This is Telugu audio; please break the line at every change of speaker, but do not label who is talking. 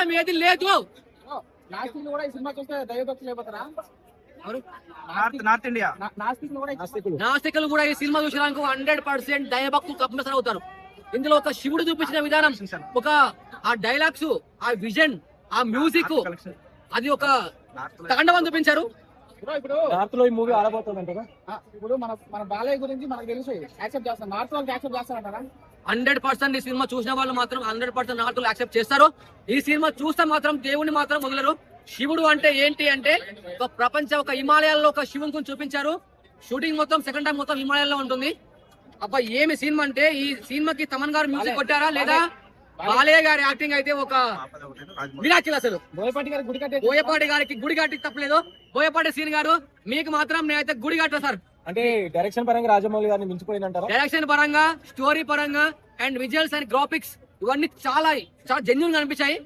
భయం ఏది లేదు.
నాస్తికులు కూడా ఈ సినిమా చూస్తే దైవభక్తులు అయిపోతారా?
నార్త్ ఇండియా
నాస్తికులు కూడా ఈ సినిమా చూసినాక 100% దైవభక్తులు కంపల్సరీ అవుతారు. ఇందులో ఒక శివుడు చూపించిన విధానం, ఒక ఆ డైలాగ్స్, ఆ విజన్, ఆ మ్యూజిక్, అది ఒక తాండవం చూపించారు.
ఇప్పుడు
నార్త్ లో ఈ మూవీ ఆడబోతుందంటారా?
ఇప్పుడు మన బాలయ్య గురించి మనకు తెలుసు, యాక్సెప్ట్ చేస్తాం. నార్త్ వాళ్ళకి యాక్సెప్ట్ చేస్తారంటారా?
100% ఈ సినిమా చూసిన వాళ్ళు మాత్రం 100% నార్త్ యాక్సెప్ట్ చేస్తారు. ఈ సినిమా చూస్తే మాత్రం దేవుడిని మాత్రం వదలరు. శివుడు అంటే ఏంటి అంటే ఒక ప్రపంచం, ఒక హిమాలయాల్లో ఒక శివుని చూపించారు. షూటింగ్ మొత్తం సెకండ్ టైం మొత్తం హిమాలయాల్లో ఉంటుంది. అబ్బా ఏమి సినిమా అంటే, ఈ సినిమాకి తమన్ గారు మ్యూజిక్ కొట్టారా లేదా బాలయ్య గారి యాక్టింగ్ అయితే ఒక మిరాకిల్. అసలు బోయపాటి గారికి గుడి కట్టి తప్పలేదు. బోయపాటి సీన్ గారు మీకు మాత్రం నేనైతే గుడి కట్టా సార్.
అంటే డైరెక్షన్ పరంగా రాజమౌళి గారిని మించిపోయిందంటారా?
డైరెక్షన్ పరంగా, స్టోరీ పరంగా అండ్ విజువల్స్ అండ్ గ్రాఫిక్స్ ఇవన్నీ చాలా జెన్యూన్ గా అనిపించాయి.